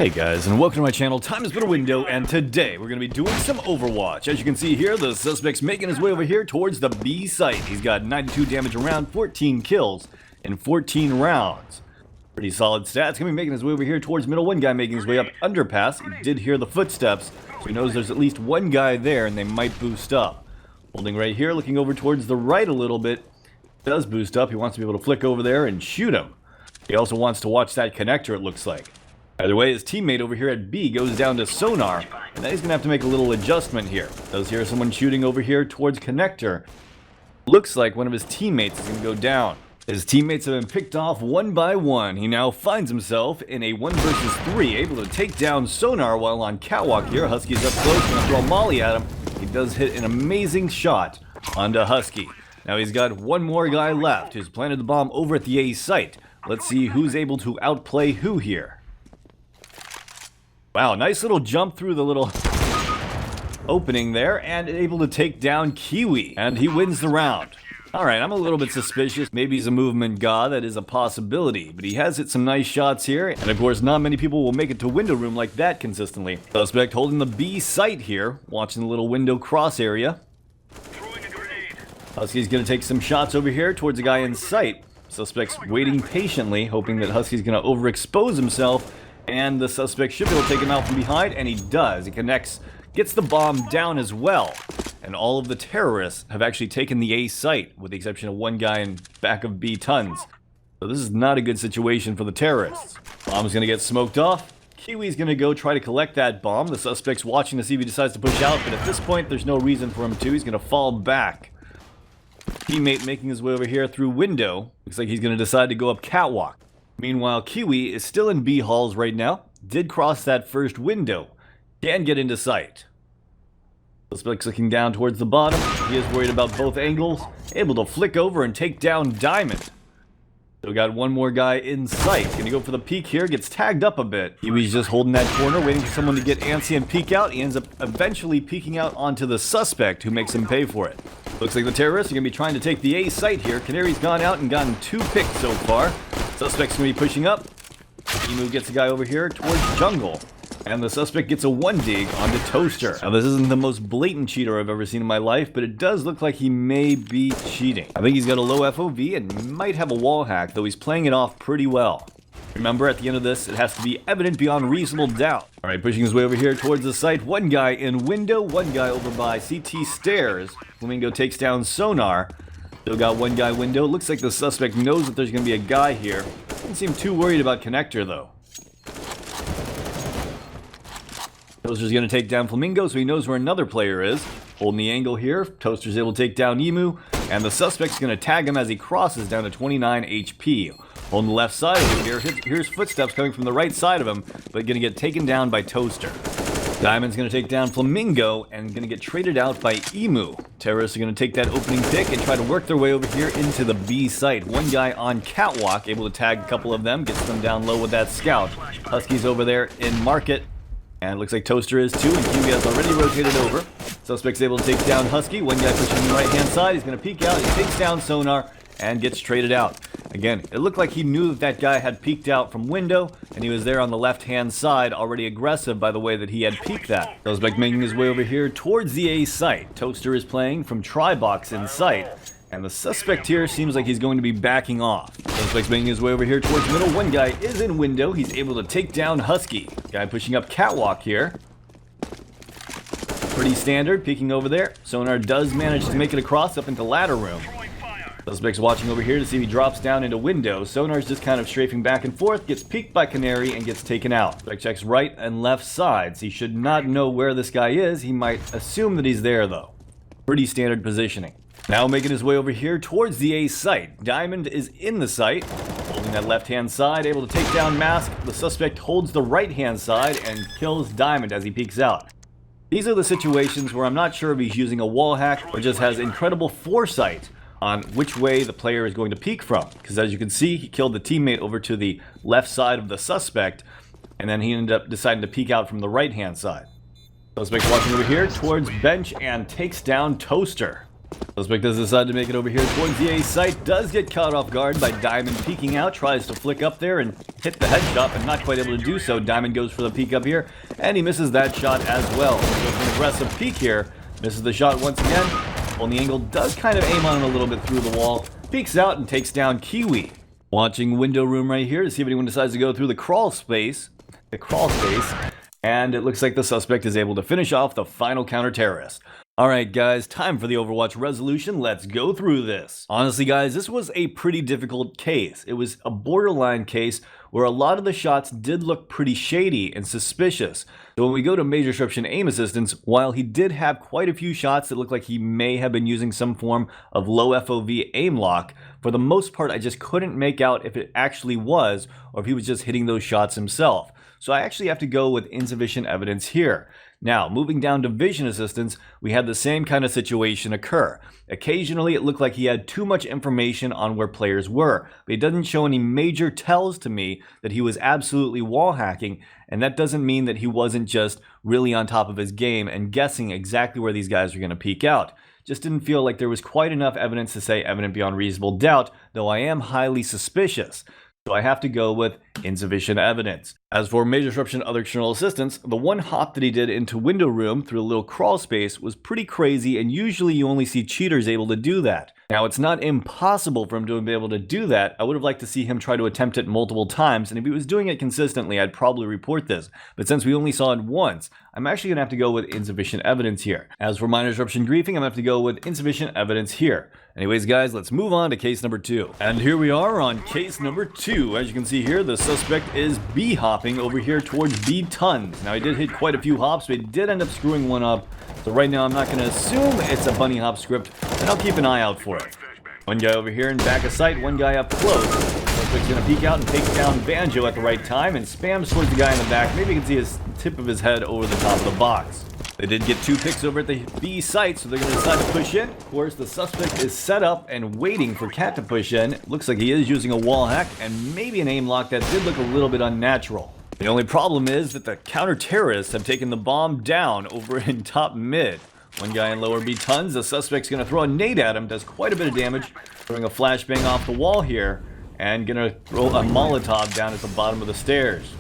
Hey guys, and welcome to my channel. Time has been a window, and today we're going to be doing some Overwatch. As you can see here, the suspect's making his way over here towards the B site. He's got 92 damage around, 14 kills in 14 rounds. Pretty solid stats. Going to be making his way over here towards middle. One guy making his way up underpass. He did hear the footsteps, so he knows there's at least one guy there, and they might boost up. Holding right here, looking over towards the right a little bit. Does boost up. He wants to be able to flick over there and shoot him. He also wants to watch that connector, it looks like. Either way, his teammate over here at B goes down to sonar, and now he's going to have to make a little adjustment here. Does hear someone shooting over here towards connector. Looks like one of his teammates is going to go down. His teammates have been picked off one by one. He now finds himself in a 1 versus 3, able to take down sonar while on catwalk here. Husky's up close, going to throw a molly at him. He does hit an amazing shot onto Husky. Now he's got one more guy left who's planted the bomb over at the A site. Let's see who's able to outplay who here. Wow, nice little jump through the little opening there, and able to take down Kiwi, and he wins the round. Alright, I'm a little bit suspicious. Maybe he's a movement god. That is a possibility, but he has hit some nice shots here, and of course not many people will make it to window room like that consistently. Suspect holding the B site here, watching the little window cross area. Husky's gonna take some shots over here towards a guy in sight. Suspect's waiting patiently, hoping that Husky's gonna overexpose himself, and the suspect should be able to take him out from behind, and he does. He connects, gets the bomb down as well. And all of the terrorists have actually taken the A site, with the exception of one guy in back of B tons. So this is not a good situation for the terrorists. Bomb's gonna get smoked off. Kiwi's gonna go try to collect that bomb. The suspect's watching to see if he decides to push out, but at this point there's no reason for him to. He's gonna fall back. Teammate making his way over here through window. Looks like he's gonna decide to go up catwalk. Meanwhile, Kiwi is still in B halls right now. Did cross that first window. Can get into sight. Suspect's looking down towards the bottom. He is worried about both angles. Able to flick over and take down Diamond. So we got one more guy in sight. Gonna go for the peek here. Gets tagged up a bit. Kiwi's just holding that corner, waiting for someone to get antsy and peek out. He ends up eventually peeking out onto the suspect, who makes him pay for it. Looks like the terrorists are gonna be trying to take the A site here. Canary's gone out and gotten 2 picks so far. Suspect's gonna be pushing up. Emu gets a guy over here towards jungle. And the suspect gets a 1 dig onto Toaster. Now this isn't the most blatant cheater I've ever seen in my life, but it does look like he may be cheating. I think he's got a low FOV and might have a wall hack, though he's playing it off pretty well. Remember, at the end of this, it has to be evident beyond reasonable doubt. Alright, pushing his way over here towards the site. One guy in window, one guy over by CT stairs. Flamingo takes down sonar. Still got one guy window. Looks like the suspect knows that there's going to be a guy here. Doesn't seem too worried about connector, though. Toaster's going to take down Flamingo, so he knows where another player is. Holding the angle here. Toaster's able to take down Emu. And the suspect's going to tag him as he crosses down to 29 HP. On the left side of him here, here's footsteps coming from the right side of him, but going to get taken down by Toaster. Diamond's going to take down Flamingo and going to get traded out by Emu. Terrorists are going to take that opening pick and try to work their way over here into the B site. One guy on catwalk, able to tag a couple of them, gets them down low with that scout. Husky's over there in market, and it looks like Toaster is too, and Kiwi has already rotated over. Suspect's able to take down Husky. One guy pushing the right-hand side. He's going to peek out. He takes down sonar and gets traded out. Again, it looked like he knew that that guy had peeked out from window, and he was there on the left-hand side, already aggressive by the way that he had peeked that. Suspect making his way over here towards the A site. Toaster is playing from tri-box in sight, and the suspect here seems like he's going to be backing off. Suspect's making his way over here towards middle. One guy is in window. He's able to take down Husky. Guy pushing up catwalk here. Pretty standard, peeking over there. Sonar does manage to make it across up into ladder room. Suspect's watching over here to see if he drops down into window. Sonar's just kind of strafing back and forth, gets peeked by Canary, and gets taken out. Suspect checks right and left sides. He should not know where this guy is. He might assume that he's there, though. Pretty standard positioning. Now making his way over here towards the A site. Diamond is in the site, holding that left-hand side, able to take down Mask. The suspect holds the right-hand side and kills Diamond as he peeks out. These are the situations where I'm not sure if he's using a wall hack or just has incredible foresight on which way the player is going to peek from. Because as you can see, he killed the teammate over to the left side of the suspect, and then he ended up deciding to peek out from the right-hand side. Suspect watching over here towards bench and takes down Toaster. Suspect does decide to make it over here towards the A site, does get caught off guard by Diamond peeking out, tries to flick up there and hit the headshot, but not quite able to do so. Diamond goes for the peek up here, and he misses that shot as well. Goes for an aggressive peek here, misses the shot once again. On the angle, does kind of aim on him a little bit through the wall, peeks out and takes down Kiwi. Watching window room right here to see if anyone decides to go through the crawl space, and it looks like the suspect is able to finish off the final counter-terrorist. Alright guys, time for the Overwatch resolution. Let's go through this. Honestly guys, this was a pretty difficult case. It was a borderline case where a lot of the shots did look pretty shady and suspicious. So when we go to Major Disruption aim assistance, while he did have quite a few shots that looked like he may have been using some form of low FOV aim lock, for the most part I just couldn't make out if it actually was or if he was just hitting those shots himself. So I actually have to go with insufficient evidence here. Now, moving down to vision assistance, we had the same kind of situation occur. Occasionally, it looked like he had too much information on where players were, but it doesn't show any major tells to me that he was absolutely wall hacking, and that doesn't mean that he wasn't just really on top of his game and guessing exactly where these guys are going to peek out. Just didn't feel like there was quite enough evidence to say evident beyond reasonable doubt, though I am highly suspicious. So I have to go with insufficient evidence. As for Major Disruption other external assistance, the one hop that he did into window room through a little crawl space was pretty crazy, and usually you only see cheaters able to do that. Now, it's not impossible for him to be able to do that. I would have liked to see him try to attempt it multiple times, and if he was doing it consistently, I'd probably report this. But since we only saw it once, I'm actually going to have to go with insufficient evidence here. As for minor disruption griefing, I'm going to have to go with insufficient evidence here. Anyways, guys, let's move on to case number 2. And here we are on case number 2. As you can see here, the suspect is B-hopping over here towards B tons. Now, he did hit quite a few hops, but he did end up screwing one up. So right now, I'm not going to assume it's a bunny hop script, and I'll keep an eye out for it. One guy over here in back of sight, one guy up close. Suspect's going to peek out and take down Banjo at the right time and spams towards the guy in the back. Maybe you can see his tip of his head over the top of the box. They did get 2 picks over at the B site, so they're going to decide to push in. Of course, the suspect is set up and waiting for Cat to push in. Looks like he is using a wall hack and maybe an aim lock that did look a little bit unnatural. The only problem is that the counter-terrorists have taken the bomb down over in top mid. One guy in lower B tons, the suspect's going to throw a nade at him, does quite a bit of damage, throwing a flashbang off the wall here, and going to throw a Molotov down at the bottom of the stairs.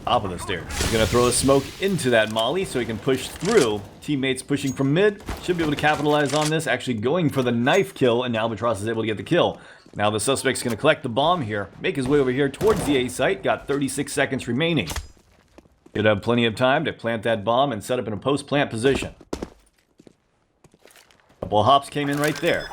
Top of the stairs. He's going to throw a smoke into that molly so he can push through. Teammates pushing from mid, should be able to capitalize on this, actually going for the knife kill, and Albatross is able to get the kill. Now the suspect's going to collect the bomb here, make his way over here towards the A site, got 36 seconds remaining. He'd have plenty of time to plant that bomb and set up in a post-plant position. Couple of hops came in right there.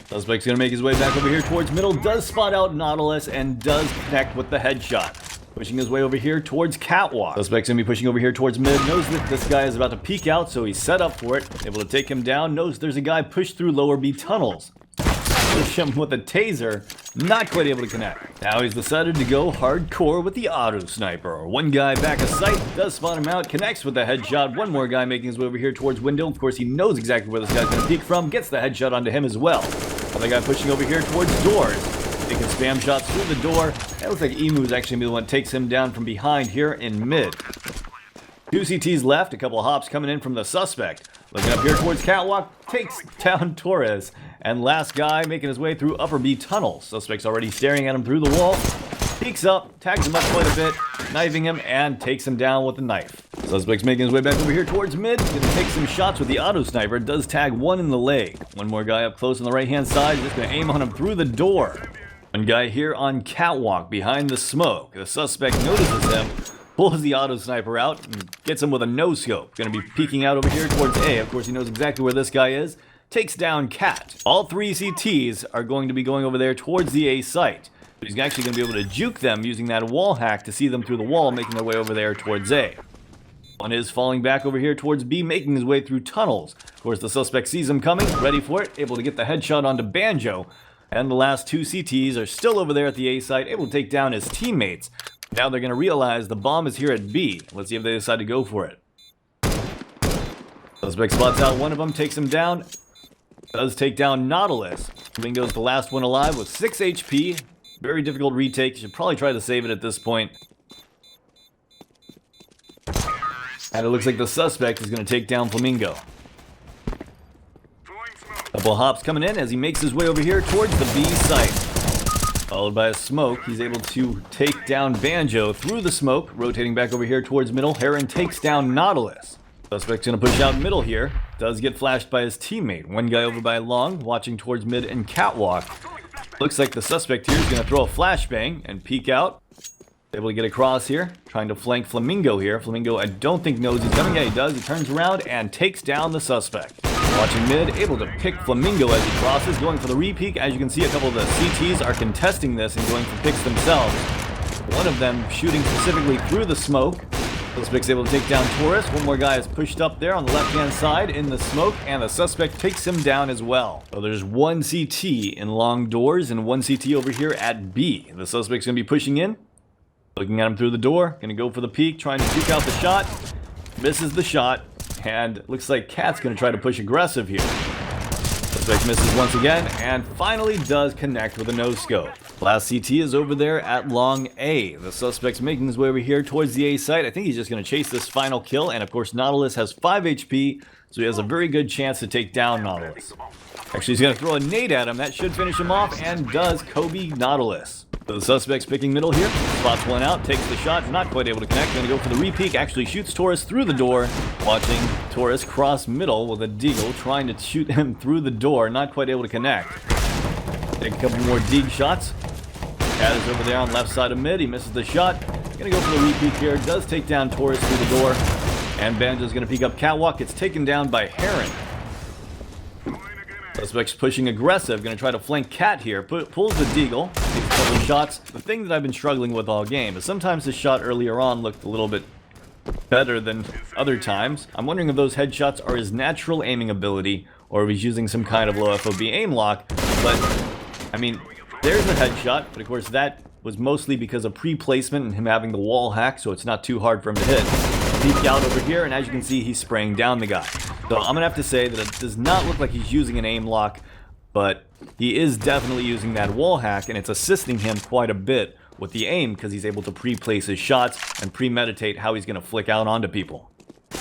Suspect's going to make his way back over here towards middle, does spot out Nautilus, and does connect with the headshot. Pushing his way over here towards Catwalk. Suspect's going to be pushing over here towards mid, knows that this guy is about to peek out, so he's set up for it, able to take him down, knows there's a guy pushed through lower B tunnels. Push him with a taser, not quite able to connect. Now he's decided to go hardcore with the auto sniper. One guy back of sight, does spot him out, connects with the headshot. One more guy making his way over here towards window. Of course, he knows exactly where this guy's going to peek from, gets the headshot onto him as well. Another guy pushing over here towards doors. Taking spam shots through the door. It looks like Emu's actually the one that takes him down from behind here in mid. 2 CTs left, a couple of hops coming in from the suspect. Looking up here towards Catwalk, takes down Torres. And last guy making his way through upper B tunnels. Suspect's already staring at him through the wall. Peeks up, tags him up quite a bit, knifing him, and takes him down with a knife. Suspect's making his way back over here towards mid. Gonna take some shots with the auto sniper. Does tag one in the leg. One more guy up close on the right-hand side. Just gonna aim on him through the door. One guy here on Catwalk behind the smoke. The suspect notices him, pulls the auto sniper out, and gets him with a no-scope. Gonna be peeking out over here towards A. Of course, he knows exactly where this guy is. Takes down Cat. All 3 CTs are going to be going over there towards the A site. He's actually going to be able to juke them using that wall hack to see them through the wall, making their way over there towards A. One is falling back over here towards B, making his way through tunnels. Of course, the suspect sees him coming, ready for it, able to get the headshot onto Banjo. And the last 2 CTs are still over there at the A site, able to take down his teammates. Now they're going to realize the bomb is here at B. Let's see if they decide to go for it. Suspect spots out one of them, takes him down. Does take down Nautilus. Bingo's the last one alive with 6 HP. Very difficult retake. Should probably try to save it at this point. And it looks like the suspect is going to take down Flamingo. Couple of hops coming in as he makes his way over here towards the B site. Followed by a smoke, he's able to take down Banjo through the smoke, rotating back over here towards middle. Heron takes down Nautilus. Suspect's gonna push out middle here. Does get flashed by his teammate. One guy over by long, watching towards mid and catwalk. Looks like the suspect here is gonna throw a flashbang and peek out. Able to get across here, trying to flank Flamingo here. Flamingo, I don't think knows he's coming. Yeah, he does. He turns around and takes down the suspect. Watching mid, able to pick Flamingo as he crosses, going for the re-peek. As you can see, a couple of the CTs are contesting this and going for picks themselves. One of them shooting specifically through the smoke. Suspect's able to take down Taurus. One more guy is pushed up there on the left-hand side in the smoke, and the suspect takes him down as well. So there's one CT in long doors and one CT over here at B. The suspect's going to be pushing in. Looking at him through the door, gonna go for the peek, trying to juke out the shot. Misses the shot, and looks like Cat's gonna try to push aggressive here. Suspect misses once again, and finally does connect with a no-scope. Last CT is over there at long A. The suspect's making his way over here towards the A site. I think he's just gonna chase this final kill, and of course Nautilus has 5 HP, so he has a very good chance to take down Nautilus. Actually, he's gonna throw a nade at him. That should finish him off, and does Kobe Nautilus. So the suspect's picking middle here, spots one out, takes the shot, not quite able to connect, gonna go for the re-peek, actually shoots Taurus through the door. Watching Taurus cross middle with a deagle, trying to shoot him through the door, not quite able to connect. Take a couple more deag shots. Cat is over there on left side of mid, he misses the shot. Gonna go for the re-peek here, does take down Taurus through the door. And Banjo's gonna peek up catwalk, gets taken down by Heron. Suspect's pushing aggressive, gonna try to flank Cat here, pulls the deagle, takes a couple of shots. The thing that I've been struggling with all game is sometimes his shot earlier on looked a little bit better than other times. I'm wondering if those headshots are his natural aiming ability, or if he's using some kind of low FOB aim lock. But, I mean, there's a headshot, but of course that was mostly because of pre-placement and him having the wall hack, so it's not too hard for him to hit. Peek out over here, and as you can see, he's spraying down the guy. So I'm gonna have to say that it does not look like he's using an aim lock, but he is definitely using that wall hack, and it's assisting him quite a bit with the aim because he's able to pre-place his shots and premeditate how he's gonna flick out onto people.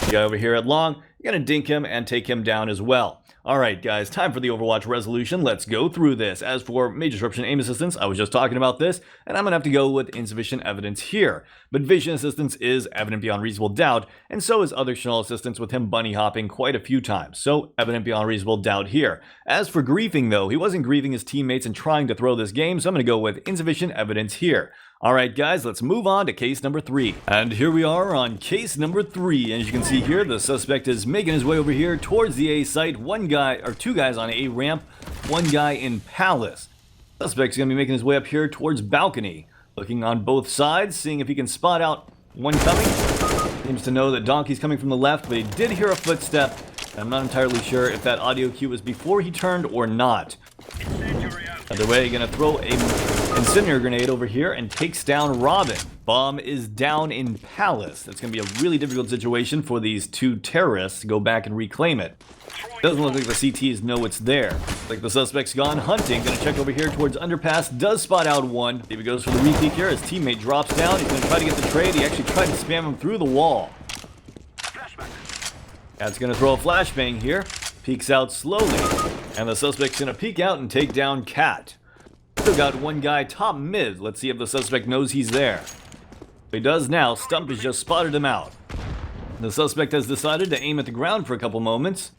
The guy over here at long, you're gonna dink him and take him down as well. Alright guys, time for the Overwatch resolution. Let's go through this. As for major disruption aim assistance, I was just talking about this, and I'm going to have to go with insufficient evidence here. But vision assistance is evident beyond reasonable doubt, and so is other Chanel assistance with him bunny hopping quite a few times. So, evident beyond reasonable doubt here. As for griefing though, he wasn't griefing his teammates and trying to throw this game, so I'm going to go with insufficient evidence here. Alright guys, let's move on to case number 3. And here we are on case number 3. As you can see here, the suspect is making his way over here towards the A site. Two guys on A ramp, one guy in Palace. Suspect's gonna be making his way up here towards balcony. Looking on both sides, seeing if he can spot out one coming. Seems to know that Donkey's coming from the left, but he did hear a footstep. I'm not entirely sure if that audio cue was before he turned or not. Either way, gonna throw a incendiary grenade over here and takes down Robin. Bomb is down in Palace. That's gonna be a really difficult situation for these two terrorists to go back and reclaim it. Doesn't look like the CTs know it's there. Like the suspect's gone hunting. Gonna check over here towards underpass. Does spot out one. He goes for the re-peek here. His teammate drops down. He's gonna try to get the trade. He actually tried to spam him through the wall. That's gonna throw a flashbang here. Peeks out slowly. And the suspect's gonna peek out and take down Cat. Still got one guy top mid. Let's see if the suspect knows he's there. He does now. Stump has just spotted him out. The suspect has decided to aim at the ground for a couple moments.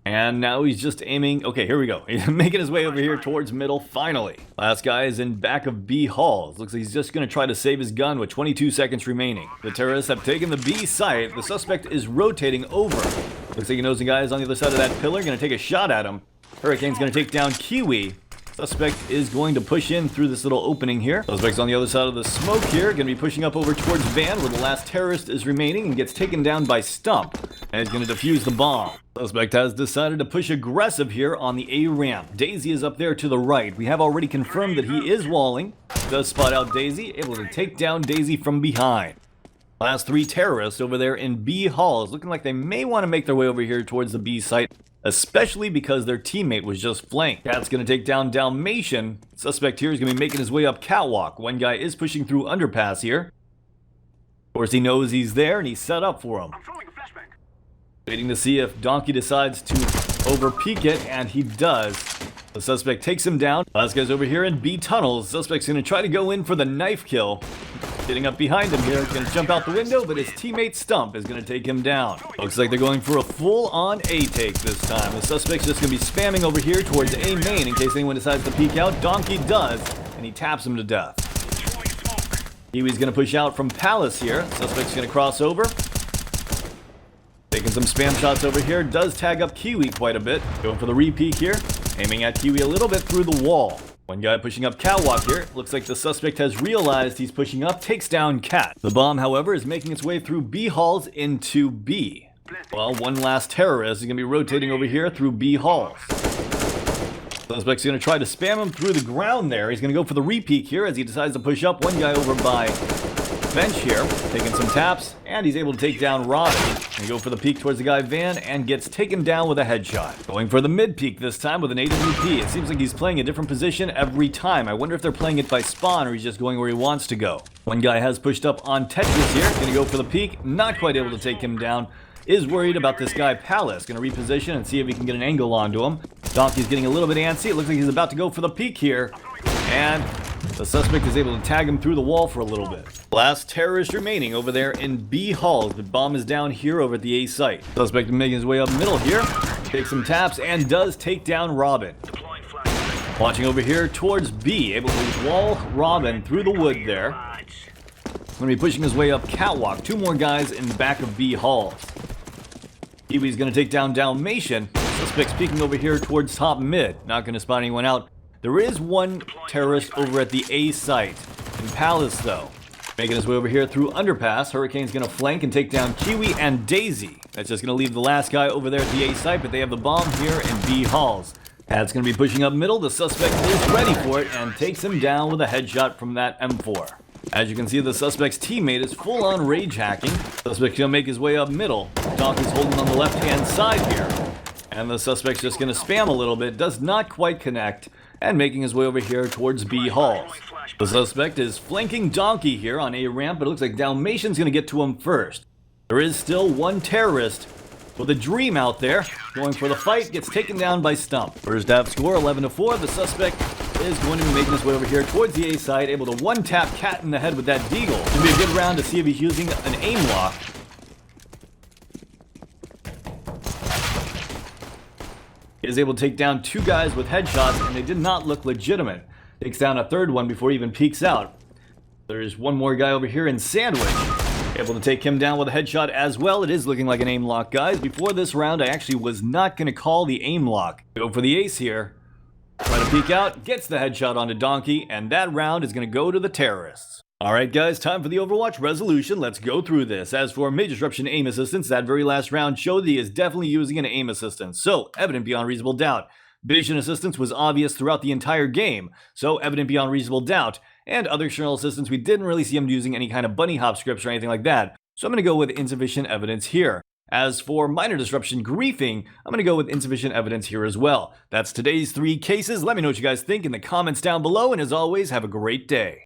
And now he's just aiming. Okay, here we go. He's making his way over here towards middle, finally. Last guy is in back of B halls. Looks like he's just going to try to save his gun with 22 seconds remaining. The terrorists have taken the B site. The suspect is rotating over. Looks like he knows the guy is on the other side of that pillar. Going to take a shot at him. Hurricane's going to take down Kiwi. Suspect is going to push in through this little opening here. Suspect's on the other side of the smoke here. Going to be pushing up over towards Van, where the last terrorist is remaining, and gets taken down by Stump. And is going to defuse the bomb. Suspect has decided to push aggressive here on the A ramp. Daisy is up there to the right. We have already confirmed that he is walling. Does spot out Daisy, able to take down Daisy from behind. Last three terrorists over there in B halls, looking like they may want to make their way over here towards the B site, especially because their teammate was just flanked. Cat's going to take down Dalmatian. Suspect here is going to be making his way up catwalk. One guy is pushing through underpass here. Of course, he knows he's there and he's set up for him. Waiting to see if Donkey decides to over peek it, and he does. The suspect takes him down. Last guy's over here in B tunnels. Suspect's gonna try to go in for the knife kill. Getting up behind him here, gonna jump out the window, but his teammate Stump is gonna take him down. Looks like they're going for a full-on A take this time. The suspect's just gonna be spamming over here towards A main in case anyone decides to peek out. Donkey does, and he taps him to death. Kiwi's gonna push out from Palace here. Suspect's gonna cross over. Taking some spam shots over here, does tag up Kiwi quite a bit. Going for the re-peek here. Aiming at Kiwi a little bit through the wall. One guy pushing up Catwalk here. Looks like the suspect has realized he's pushing up, takes down Cat. The bomb, however, is making its way through B halls into B. Well, one last terrorist is going to be rotating over here through B halls. Suspect's going to try to spam him through the ground there. He's going to go for the re-peek here as he decides to push up. One guy over by bench here, taking some taps, and he's able to take down Robin. And go for the peek towards the guy Van and gets taken down with a headshot. Going for the mid peek this time with an AWP. It seems like he's playing a different position every time. I wonder if they're playing it by spawn or he's just going where he wants to go. One guy has pushed up on Tetris here. Gonna go for the peek. Not quite able to take him down. Is worried about this guy Palace. Gonna reposition and see if he can get an angle onto him. Donkey's getting a little bit antsy. It looks like he's about to go for the peek here. And the suspect is able to tag him through the wall for a little bit. Last terrorist remaining over there in B halls, but bomb is down here over at the A site. Suspect making his way up middle here, takes some taps and does take down Robin. Watching over here towards B, able to wall Robin through the wood there. Going to be pushing his way up Catwalk. Two more guys in the back of B halls. Kiwi's going to take down Dalmatian. Suspect's peeking over here towards top mid. Not going to spot anyone out. There is one terrorist over at the A site. In Palace, though. Making his way over here through Underpass. Hurricane's going to flank and take down Kiwi and Daisy. That's just going to leave the last guy over there at the A site, but they have the bomb here in B halls. Ad's going to be pushing up middle. The suspect is ready for it and takes him down with a headshot from that M4. As you can see, the suspect's teammate is full-on rage hacking. Suspect's going to make his way up middle. Donkey's holding on the left-hand side here. And the suspect's just going to spam a little bit. Does not quite connect. And making his way over here towards B halls. The suspect is flanking Donkey here on A ramp, but it looks like Dalmatian's going to get to him first. There is still one terrorist with a dream out there. Going for the fight, gets taken down by Stump. First half score, 11-4. The suspect is going to be making his way over here towards the A side, able to one-tap Cat in the head with that deagle. It's going to be a good round to see if he's using an aim lock. He is able to take down two guys with headshots, and they did not look legitimate. Takes down a third one before he even peeks out. There's one more guy over here in Sandwich. Able to take him down with a headshot as well. It is looking like an aim lock, guys. Before this round, I actually was not going to call the aim lock. Go for the ace here. Try to peek out, gets the headshot onto Donkey, and that round is going to go to the terrorists. Alright guys, time for the Overwatch resolution. Let's go through this. As for Mid Disruption aim assistance, that very last round showed that he is definitely using an aim assistance. So, evident beyond reasonable doubt. Vision assistance was obvious throughout the entire game. So, evident beyond reasonable doubt. And other external assistance, we didn't really see him using any kind of bunny hop scripts or anything like that. So I'm going to go with insufficient evidence here. As for minor disruption griefing, I'm going to go with insufficient evidence here as well. That's today's 3 cases. Let me know what you guys think in the comments down below, and as always, have a great day.